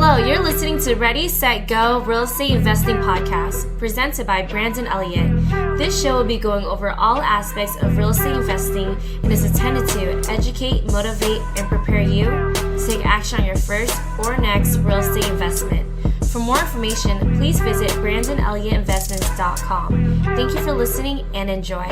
Hello, you're listening to Ready, Set, Go Real Estate Investing Podcast, presented by Brandon Elliott. This show will be going over all aspects of real estate investing and is intended to educate, motivate, and prepare you to take action on your first or next real estate investment. For more information, please visit BrandonElliottInvestments.com. Thank you for listening and enjoy.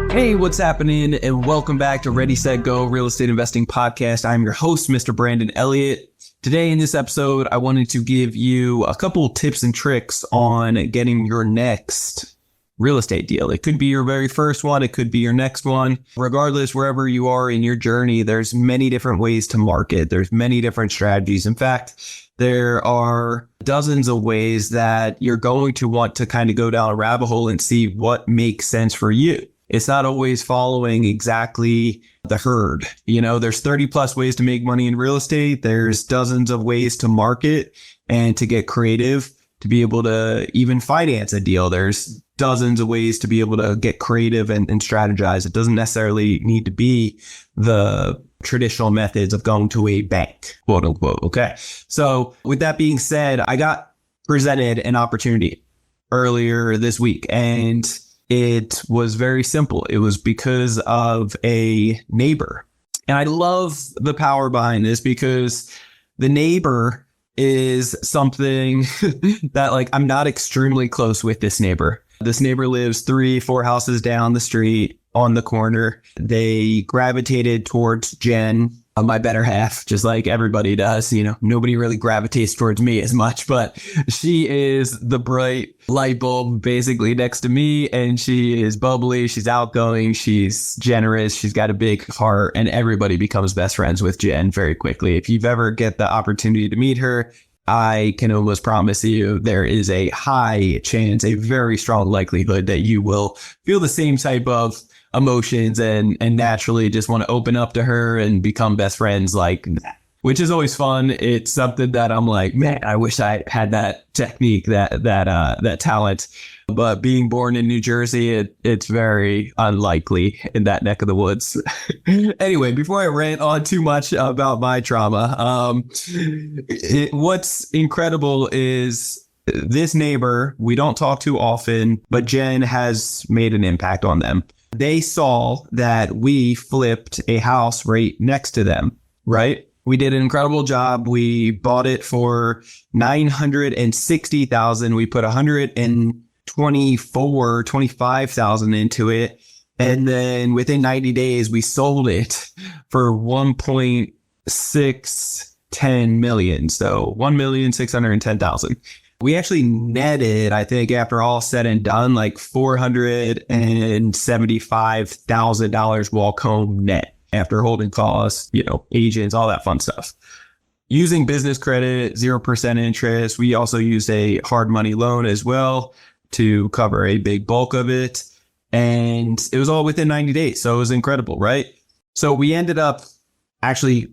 Hey, what's happening? And welcome back to Ready, Set, Go Real Estate Investing Podcast. I'm your host, Mr. Brandon Elliott. Today in this episode, I wanted to give you a couple tips and tricks on getting your next real estate deal. It could be your very first one. It could be your next one. Regardless, wherever you are in your journey, there's many different ways to market. There's many different strategies. In fact, there are dozens of ways that you're going to want to kind of go down a rabbit hole and see what makes sense for you. It's not always following exactly the herd. You know, there's 30 plus ways to make money in real estate. There's dozens of ways to market and to get creative, to be able to even finance a deal. There's dozens of ways to be able to get creative and strategize. It doesn't necessarily need to be the traditional methods of going to a bank, quote unquote. Okay. So with that being said, I got presented an opportunity earlier this week, and it was very simple. It was because of a neighbor. And I love the power behind this because the neighbor is something that, I'm not extremely close with this neighbor. This neighbor lives 3-4 houses down the street on the corner. They gravitated towards Jen, my better half, just like everybody does. You know, nobody really gravitates towards me as much, but she is the bright light bulb basically next to me, and she is bubbly, she's outgoing, she's generous, she's got a big heart, and everybody becomes best friends with Jen very quickly. If you've ever get the opportunity to meet her, I can almost promise you there is a high chance, a very strong likelihood that you will feel the same type of emotions and naturally just want to open up to her and become best friends like that, which is always fun. It's something that I'm like, man, I wish I had that technique, that talent. But being born in New Jersey, it's very unlikely in that neck of the woods. Anyway, before I rant on too much about my trauma, what's incredible is this neighbor, we don't talk too often, but Jen has made an impact on them. They saw that we flipped a house right next to them, right? We did an incredible job. We bought it for $960,000. We put $125,000 into it. And then within 90 days, we sold it for $1.610 million. So $1,610,000. We actually netted, I think, after all said and done, like $475,000 walk home net after holding costs, agents, all that fun stuff. Using business credit, 0% interest. We also used a hard money loan as well to cover a big bulk of it. And it was all within 90 days. So it was incredible, right? So we ended up actually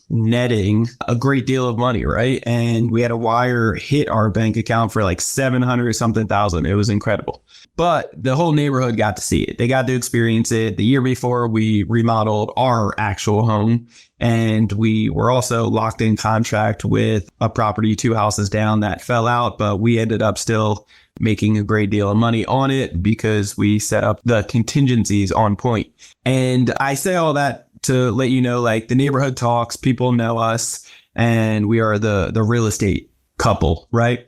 netting a great deal of money, right? And we had a wire hit our bank account for like 700 something thousand. It was incredible. But the whole neighborhood got to see it. They got to experience it. The year before, we remodeled our actual home, and we were also locked in contract with a property 2 houses down that fell out, but we ended up still making a great deal of money on it because we set up the contingencies on point. And I say all that to let you know, the neighborhood talks, people know us, and we are the real estate couple, right?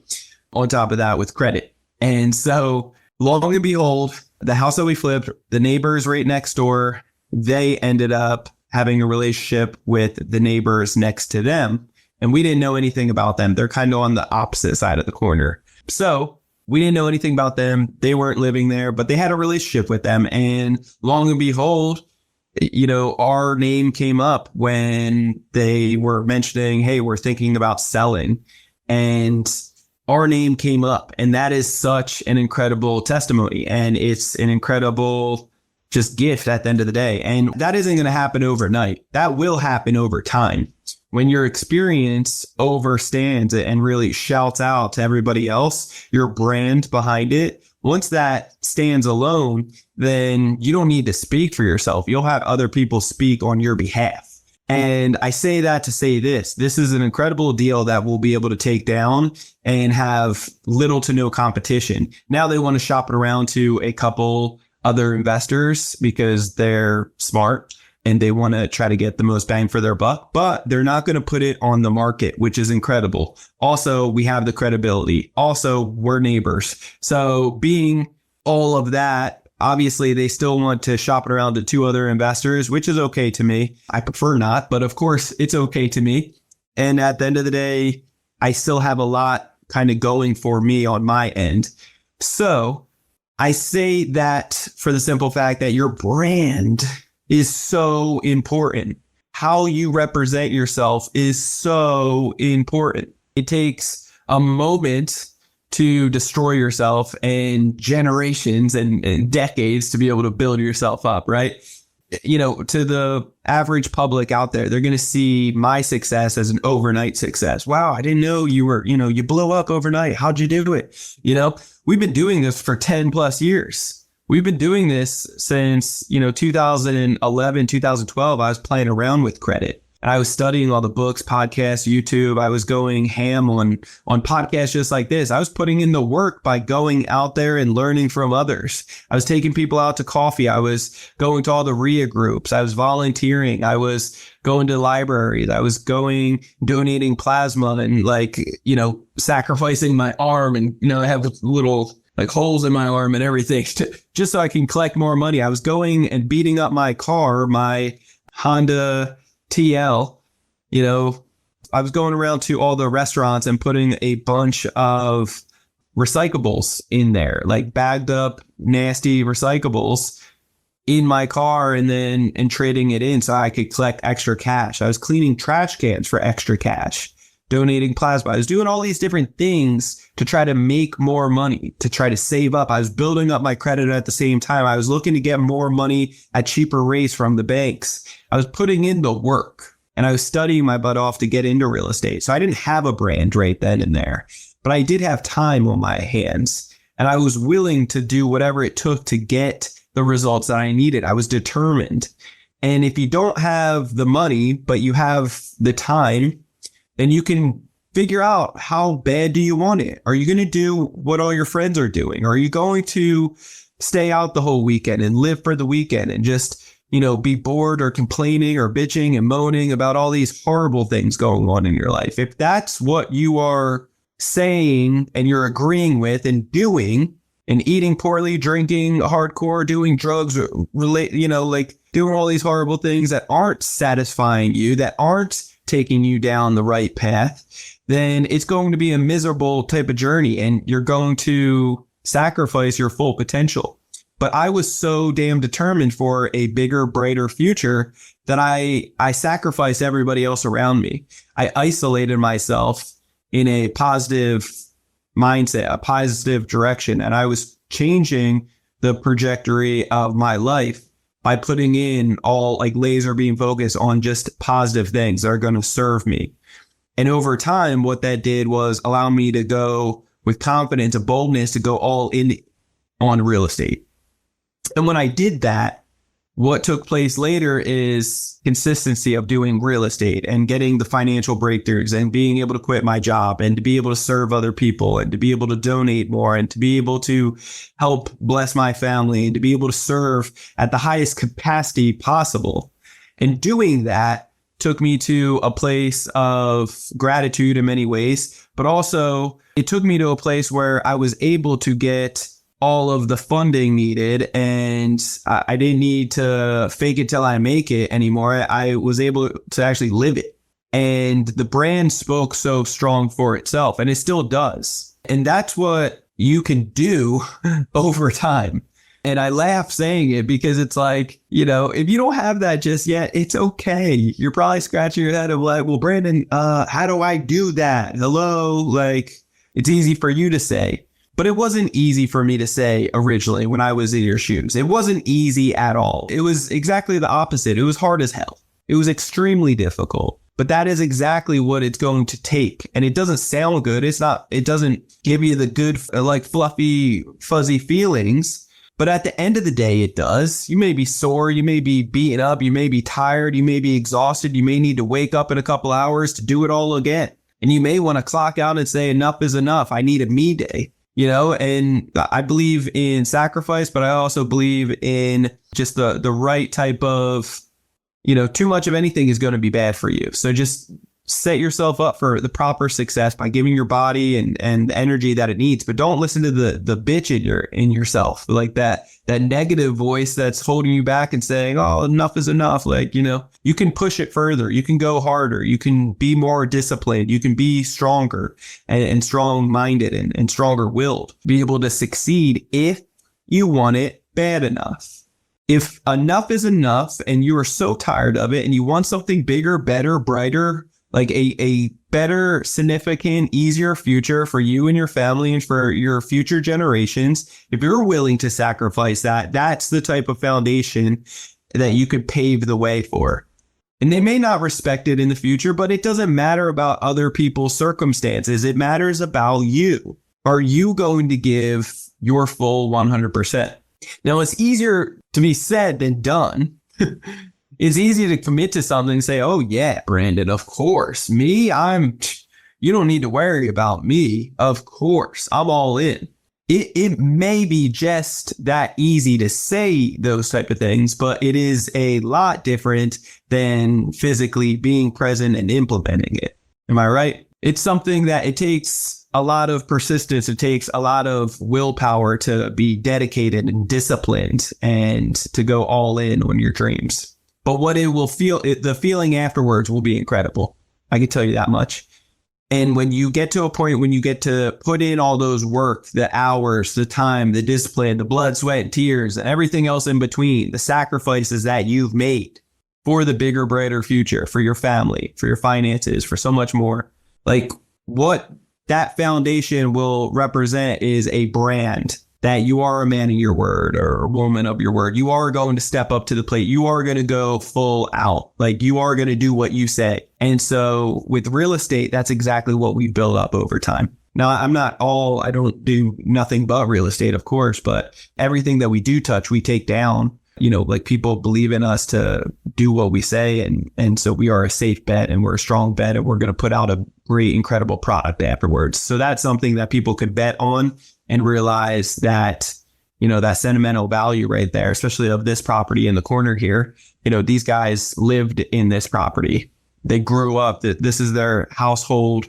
On top of that, with credit. And so long and behold, the house that we flipped, the neighbors right next door, they ended up having a relationship with the neighbors next to them. And we didn't know anything about them. They're kind of on the opposite side of the corner. So we didn't know anything about them. They weren't living there, but they had a relationship with them. And long and behold, our name came up when they were mentioning, hey, we're thinking about selling, and our name came up. And that is such an incredible testimony. And it's an incredible just gift at the end of the day. And that isn't going to happen overnight. That will happen over time. When your experience overstands it and really shouts out to everybody else, your brand behind it, once that stands alone, then you don't need to speak for yourself. You'll have other people speak on your behalf. And I say that to say this is an incredible deal that we'll be able to take down and have little to no competition. Now they want to shop it around to a couple other investors because they're smart and they want to try to get the most bang for their buck, but they're not going to put it on the market, which is incredible. Also, we have the credibility. Also, we're neighbors. So being all of that, obviously, they still want to shop it around to two other investors, which is okay to me. I prefer not, but of course, it's okay to me. And at the end of the day, I still have a lot kind of going for me on my end. So I say that for the simple fact that your brand is so important. How you represent yourself is so important. It takes a moment to destroy yourself and generations and decades to be able to build yourself up, right? You know, to the average public out there, they're going to see my success as an overnight success. Wow, I didn't know you blew up overnight. How'd you do it? We've been doing this for 10 plus years. We've been doing this since, 2011, 2012. I was playing around with credit. And I was studying all the books, podcasts, YouTube. I was going ham on podcasts just like this. I was putting in the work by going out there and learning from others. I was taking people out to coffee. I was going to all the RIA groups. I was volunteering. I was going to libraries. I was donating plasma and sacrificing my arm and, I have little holes in my arm and everything just so I can collect more money. I was going and beating up my car, my Honda TL, I was going around to all the restaurants and putting a bunch of recyclables in there, like bagged up, nasty recyclables in my car and trading it in so I could collect extra cash. I was cleaning trash cans for extra cash, donating plasma. I was doing all these different things to try to make more money, to try to save up. I was building up my credit at the same time. I was looking to get more money at cheaper rates from the banks. I was putting in the work and I was studying my butt off to get into real estate. So I didn't have a brand right then and there, but I did have time on my hands and I was willing to do whatever it took to get the results that I needed. I was determined. And if you don't have the money, but you have the time, then you can figure out how bad do you want it? Are you going to do what all your friends are doing? Are you going to stay out the whole weekend and live for the weekend and just, be bored or complaining or bitching and moaning about all these horrible things going on in your life? If that's what you are saying and you're agreeing with and doing and eating poorly, drinking hardcore, doing drugs, doing all these horrible things that aren't satisfying you, that aren't taking you down the right path, then it's going to be a miserable type of journey and you're going to sacrifice your full potential. But I was so damn determined for a bigger, brighter future that I sacrificed everybody else around me. I isolated myself in a positive mindset, a positive direction, and I was changing the trajectory of my life by putting in all laser beam focus on just positive things that are going to serve me. And over time, what that did was allow me to go with confidence and boldness to go all in on real estate. And when I did that, what took place later is consistency of doing real estate and getting the financial breakthroughs and being able to quit my job and to be able to serve other people and to be able to donate more and to be able to help bless my family and to be able to serve at the highest capacity possible. And doing that took me to a place of gratitude in many ways, but also it took me to a place where I was able to get all of the funding needed and I didn't need to fake it till I make it anymore. I was able to actually live it. And the brand spoke so strong for itself, and it still does. And that's what you can do over time. And I laugh saying it because it's if you don't have that just yet, it's okay. You're probably scratching your head of well, Brandon, how do I do that? Hello? It's easy for you to say. But it wasn't easy for me to say originally when I was in your shoes. It wasn't easy at all. It was exactly the opposite. It was hard as hell. It was extremely difficult. But that is exactly what it's going to take. And it doesn't sound good. It doesn't give you the good, fluffy, fuzzy feelings. But at the end of the day, it does. You may be sore, you may be beaten up, you may be tired, you may be exhausted, you may need to wake up in a couple hours to do it all again. And you may want to clock out and say, enough is enough. I need a me day, and I believe in sacrifice, but I also believe in just the right type of, too much of anything is going to be bad for you. So just set yourself up for the proper success by giving your body and the energy that it needs. But don't listen to the bitch in yourself, like that negative voice that's holding you back and saying, oh, enough is enough. Like, you can push it further. You can go harder. You can be more disciplined. You can be stronger and strong-minded and stronger-willed. Be able to succeed if you want it bad enough. If enough is enough and you are so tired of it and you want something bigger, better, brighter, like a better, significant, easier future for you and your family and for your future generations, if you're willing to sacrifice that, that's the type of foundation that you could pave the way for. And they may not respect it in the future, but it doesn't matter about other people's circumstances. It matters about you. Are you going to give your full 100%? Now, it's easier to be said than done. It's easy to commit to something and say, oh, yeah, Brandon, of course. Me, you don't need to worry about me. Of course, I'm all in. It may be just that easy to say those type of things, but it is a lot different than physically being present and implementing it. Am I right? It's something that it takes a lot of persistence. It takes a lot of willpower to be dedicated and disciplined and to go all in on your dreams. But what it will feel, the feeling afterwards will be incredible. I can tell you that much. And when you get to a point when you get to put in all those work, the hours, the time, the discipline, the blood, sweat, and tears, and everything else in between, the sacrifices that you've made for the bigger, brighter future, for your family, for your finances, for so much more, like what that foundation will represent is a brand that you are a man of your word or a woman of your word. You are going to step up to the plate. You are going to go full out. Like you are going to do what you say. And so with real estate, that's exactly what we build up over time. Now, I don't do nothing but real estate, of course, but everything that we do touch, we take down. Like people believe in us to do what we say. And so we are a safe bet and we're a strong bet and we're going to put out a great, incredible product afterwards. So that's something that people could bet on and realize that, that sentimental value right there, especially of this property in the corner here. These guys lived in this property. They grew up, this is their household,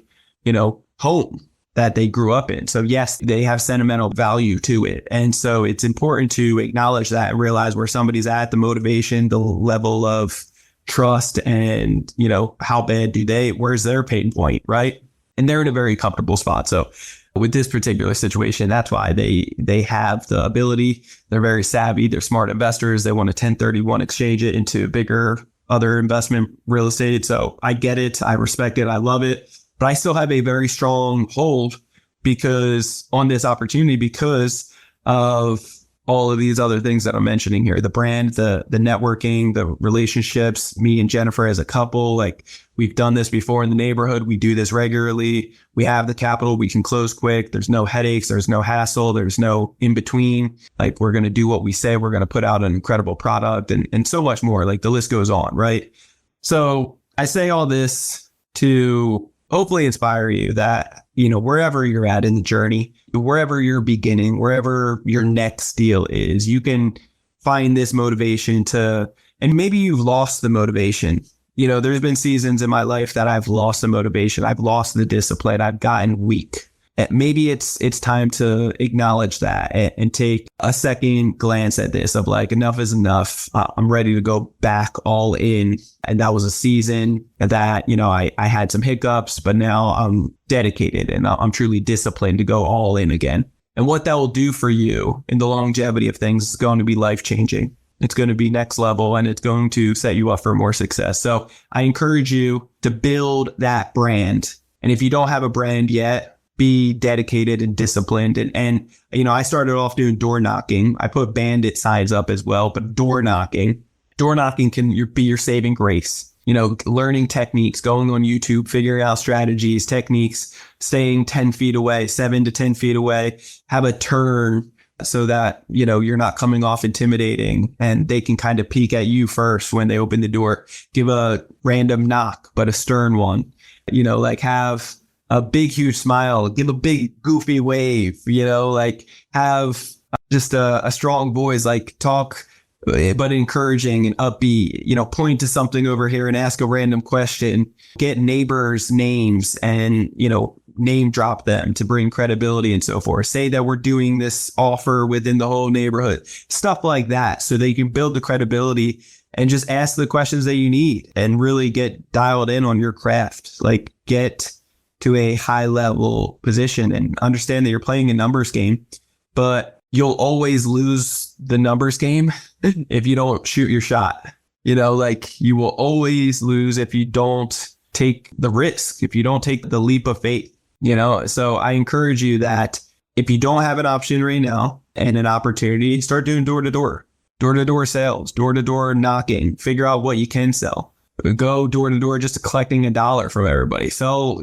home that they grew up in. So yes, they have sentimental value to it. And so it's important to acknowledge that and realize where somebody's at, the motivation, the level of trust, and, how bad where's their pain point, right? And they're in a very comfortable spot. So with this particular situation, that's why they have the ability. They're very savvy. They're smart investors. They want to 1031 exchange it into bigger other investment real estate. So I get it. I respect it. I love it. But I still have a very strong hold on this opportunity because of all of these other things that I'm mentioning here, the brand, the networking, the relationships, me and Jennifer as a couple, like we've done this before in the neighborhood. We do this regularly. We have the capital. We can close quick. There's no headaches. There's no hassle. There's no in between. Like we're going to do what we say. We're going to put out an incredible product and so much more. Like the list goes on, right? So I say all this to hopefully inspire you that, wherever you're at in the journey, wherever you're beginning, wherever your next deal is, you can find this motivation and maybe you've lost the motivation. There's been seasons in my life that I've lost the motivation. I've lost the discipline. I've gotten weak. Maybe it's time to acknowledge that and take a second glance at this of like, enough is enough. I'm ready to go back all in. And that was a season that, I had some hiccups, but now I'm dedicated and I'm truly disciplined to go all in again. And what that will do for you in the longevity of things is going to be life-changing. It's going to be next level and it's going to set you up for more success. So I encourage you to build that brand. And if you don't have a brand yet, be dedicated and disciplined. And I started off doing door knocking. I put bandit signs up as well, but door knocking can be your saving grace. Learning techniques, going on YouTube, figuring out strategies, techniques, staying 10 feet away, 7 to 10 feet away, have a turn so that, you're not coming off intimidating and they can kind of peek at you first when they open the door. Give a random knock, but a stern one, like have a big, huge smile, give a big goofy wave, like have just a strong voice, like talk, but encouraging and upbeat, point to something over here and ask a random question, get neighbors' names and, name drop them to bring credibility and so forth. Say that we're doing this offer within the whole neighborhood, stuff like that. So they can build the credibility and just ask the questions that you need and really get dialed in on your craft, like get to a high level position and understand that you're playing a numbers game, but you'll always lose the numbers game if you don't shoot your shot. Like you will always lose if you don't take the risk, if you don't take the leap of faith, So I encourage you that if you don't have an option right now and an opportunity, start doing door-to-door sales, door-to-door knocking, figure out what you can sell. Go door-to-door just collecting $1 from everybody. So,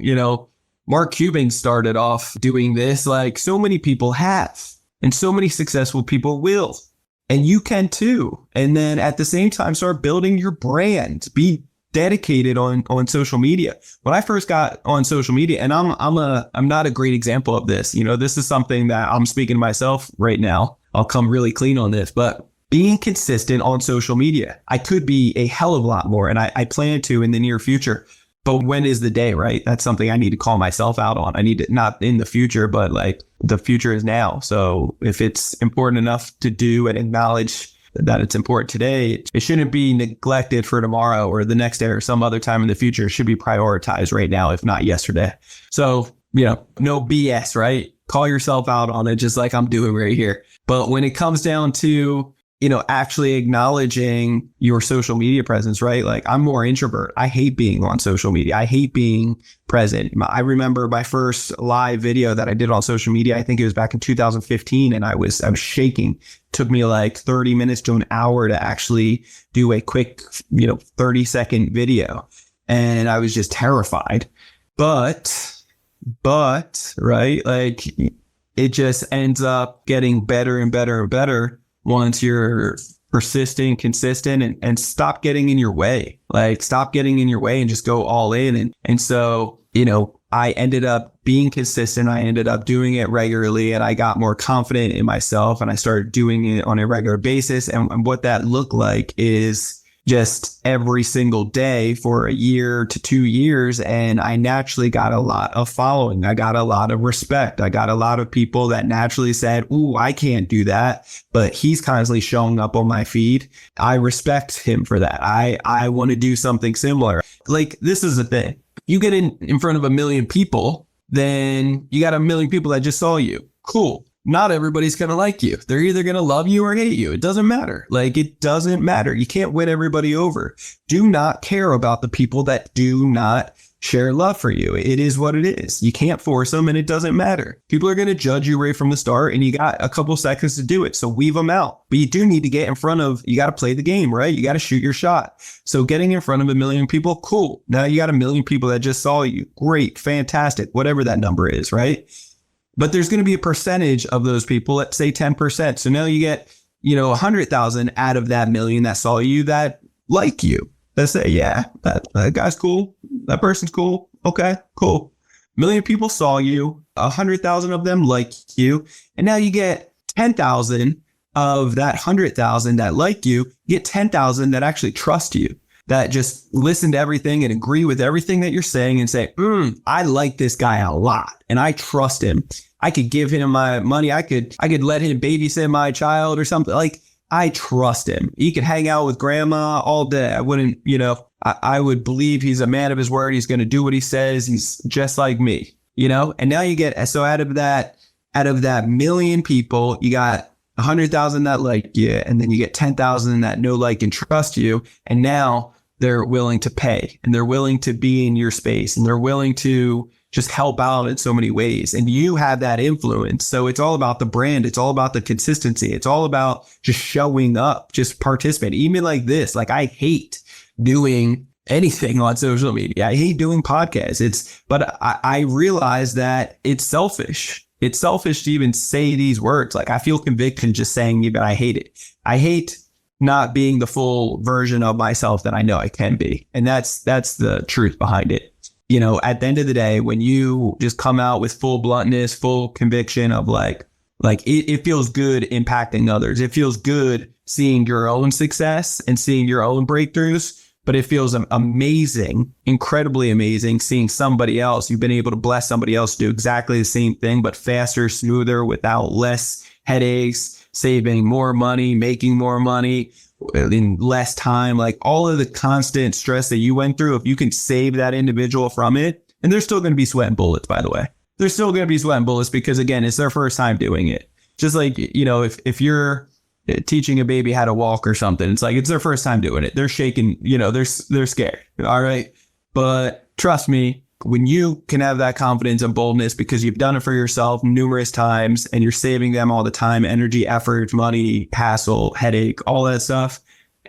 Mark Cuban started off doing this like so many people have. And so many successful people will. And you can too. And then at the same time, start building your brand. Be dedicated on social media. When I first got on social media, and I'm not a great example of this. This is something that I'm speaking to myself right now. I'll come really clean on this, but being consistent on social media, I could be a hell of a lot more. And I plan to in the near future. But when is the day, right? That's something I need to call myself out on. I need to, not in the future, but like the future is now. So if it's important enough to do and acknowledge that it's important today, it shouldn't be neglected for tomorrow or the next day or some other time in the future. It should be prioritized right now, if not yesterday. So, no BS, right? Call yourself out on it just like I'm doing right here. But when it comes down to actually acknowledging your social media presence, right? Like I'm more introvert. I hate being on social media. I hate being present. I remember my first live video that I did on social media. I think it was back in 2015 and I was shaking. It took me like 30 minutes to an hour to actually do a quick, 30-second video. And I was just terrified. But, right? Like it just ends up getting better and better and better once you're persistent, consistent, and stop getting in your way. Like stop getting in your way and just go all in. And so, I ended up being consistent. I ended up doing it regularly and I got more confident in myself and I started doing it on a regular basis. And what that looked like is just every single day for a year to 2 years. And I naturally got a lot of following. I got a lot of respect. I got a lot of people that naturally said, "Ooh, I can't do that, but he's constantly showing up on my feed. I respect him for that. I want to do something similar." Like this is the thing. You get in front of 1 million people, then you got 1 million people that just saw you. Cool. Not everybody's going to like you. They're either going to love you or hate you. It doesn't matter. Like, it doesn't matter. You can't win everybody over. Do not care about the people that do not share love for you. It is what it is. You can't force them and it doesn't matter. People are going to judge you right from the start and you got a couple seconds to do it. So weave them out. But you do need to get in front of, you got to play the game, right? You got to shoot your shot. So getting in front of 1 million people, cool. Now you got 1 million people that just saw you. Great, fantastic, whatever that number is, right? But there's going to be a percentage of those people, let's say 10%. So now you get, 100,000 out of that million that saw you that like you. Let's say, yeah, that guy's cool. That person's cool. Okay, cool. 1 million people saw you. 100,000 of them like you. And now you get 10,000 of that 100,000 that like you. You get 10,000 that actually trust you, that just listen to everything and agree with everything that you're saying and say, I like this guy a lot and I trust him. I could give him my money. I could let him babysit my child or something. Like, I trust him. He could hang out with grandma all day. I wouldn't, I would believe he's a man of his word. He's going to do what he says. He's just like me, and now you get, so out of that 1 million people, you got 100,000 that like you, and then you get 10,000 that know, like, and trust you. And now they're willing to pay and they're willing to be in your space and they're willing to just help out in so many ways. And you have that influence. So it's all about the brand. It's all about the consistency. It's all about just showing up, just participating. Even like this, like, I hate doing anything on social media. I hate doing podcasts. But I realize that it's selfish. it's selfish to even say these words. Like, I feel conviction just saying it, but I hate it. I hate not being the full version of myself that I know I can be. And that's the truth behind it. You know, at the end of the day, when you just come out with full bluntness, full conviction of like it feels good impacting others. It feels good seeing your own success and seeing your own breakthroughs. But it feels amazing, incredibly amazing, seeing somebody else. You've been able to bless somebody else to do exactly the same thing, but faster, smoother, without less headaches, saving more money, making more money in less time. Like, all of the constant stress that you went through, if you can save that individual from it, and they're still going to be sweating bullets, by the way. They're still going to be sweating bullets because, again, it's their first time doing it. Just like, you know, if you're teaching a baby how to walk or something, it's like, it's their first time doing it. They're shaking, you know, they're scared. All right. But trust me, when you can have that confidence and boldness because you've done it for yourself numerous times and you're saving them all the time, energy, effort, money, hassle, headache, all that stuff,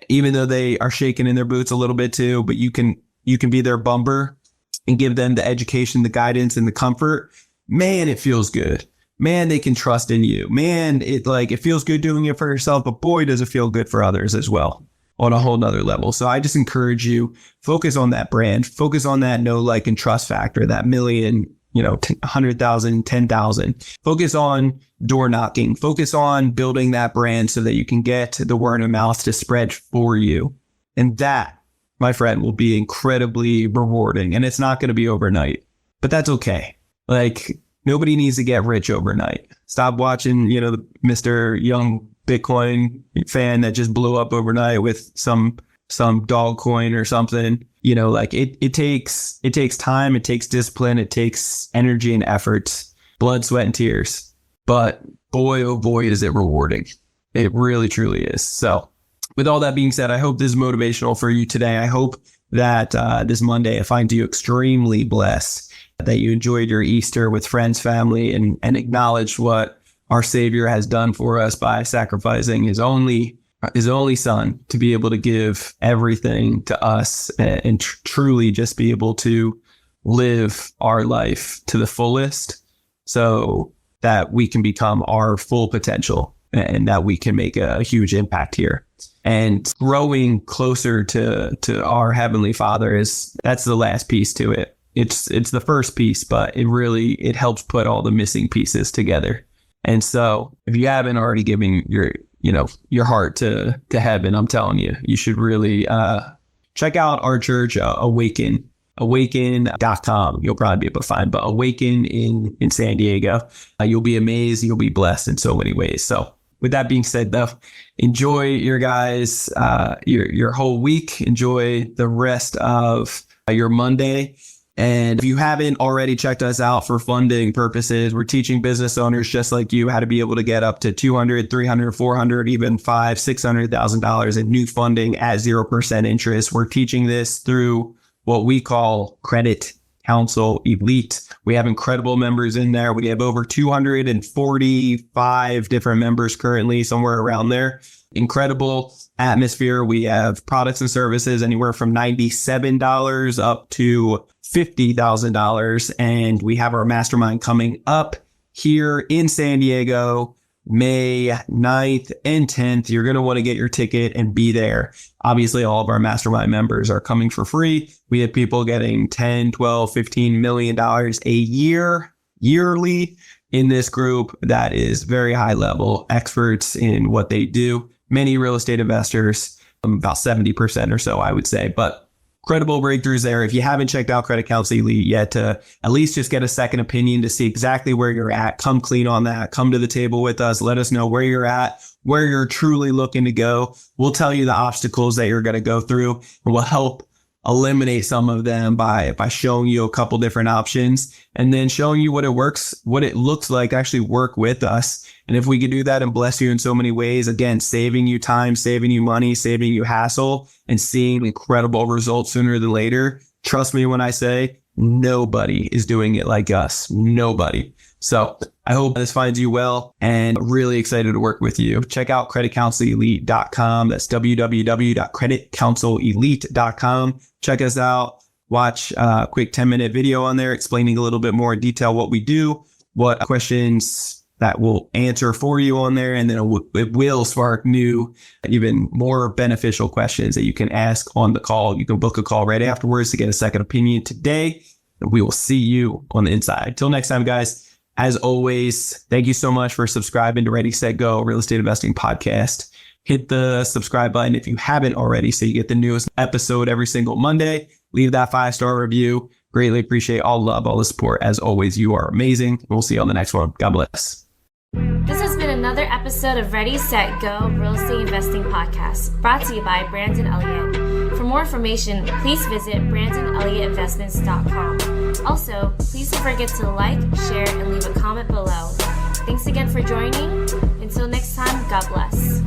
even though they are shaking in their boots a little bit too, but you can be their bumper and give them the education, the guidance, and the comfort. Man, it feels good. Man, they can trust in you. Man, it feels good doing it for yourself, but boy, does it feel good for others as well on a whole nother level. So I just encourage you, focus on that brand, focus on that know, like, and trust factor, that million, 100,000, 10,000. Focus on door knocking, focus on building that brand so that you can get the word of mouth to spread for you. And that, my friend, will be incredibly rewarding. And it's not going to be overnight, but that's okay. Like, nobody needs to get rich overnight. Stop watching, the Mr. Young Bitcoin fan that just blew up overnight with some dog coin or something. It takes time, it takes discipline, it takes energy and effort, blood, sweat, and tears. But boy, oh boy, is it rewarding. It really, truly is. So with all that being said, I hope this is motivational for you today. I hope that this Monday, I find you extremely blessed, that you enjoyed your Easter with friends, family, and acknowledged what our Savior has done for us by sacrificing his only son to be able to give everything to us and truly just be able to live our life to the fullest so that we can become our full potential and that we can make a huge impact here. And growing closer to our Heavenly Father that's the last piece to it. It's the first piece, but it helps put all the missing pieces together. And so if you haven't already given your heart to heaven, I'm telling you, you should really check out our church, awaken.com. You'll probably be able to find, but Awaken in San Diego. You'll be amazed. You'll be blessed in so many ways. So with that being said, though, enjoy your guys, your whole week. Enjoy the rest of your Monday. And if you haven't already checked us out for funding purposes, we're teaching business owners just like you how to be able to get up to $200, $300, $400, even $500,000, $600,000 in new funding at 0% interest. We're teaching this through what we call Credit Council Elite. We have incredible members in there. We have over 245 different members currently, somewhere around there. Incredible atmosphere. We have products and services anywhere from $97 up to $50,000. And we have our mastermind coming up here in San Diego, May 9th and 10th. You're going to want to get your ticket and be there. Obviously, all of our mastermind members are coming for free. We have people getting $10, $12, $15 million a yearly in this group that is very high level experts in what they do. Many real estate investors, about 70% or so, I would say, but incredible breakthroughs there. If you haven't checked out Credit Council Elite yet, to at least just get a second opinion to see exactly where you're at, come clean on that. Come to the table with us. Let us know where you're at, where you're truly looking to go. We'll tell you the obstacles that you're going to go through, and we'll help eliminate some of them by showing you a couple different options and then showing you what it looks like to actually work with us. And if we could do that and bless you in so many ways, again, saving you time, saving you money, saving you hassle, and seeing incredible results sooner than later, trust me when I say nobody is doing it like us. Nobody. So I hope this finds you well and really excited to work with you. Check out creditcounselelite.com. That's www.creditcounselelite.com. Check us out. Watch a quick 10-minute video on there explaining a little bit more in detail what we do. what questions that will answer for you on there. And then it will spark new, even more beneficial questions that you can ask on the call. You can book a call right afterwards to get a second opinion today. And we will see you on the inside. Till next time, guys. As always, thank you so much for subscribing to Ready, Set, Go Real Estate Investing Podcast. Hit the subscribe button if you haven't already so you get the newest episode every single Monday. Leave that 5-star review. Greatly appreciate all the love, all the support. As always, you are amazing. We'll see you on the next one. God bless. This has been another episode of Ready, Set, Go Real Estate Investing Podcast, brought to you by Brandon Elliott. For more information, please visit BrandonElliottInvestments.com. Also, please don't forget to like, share, and leave a comment below. Thanks again for joining. Until next time, God bless.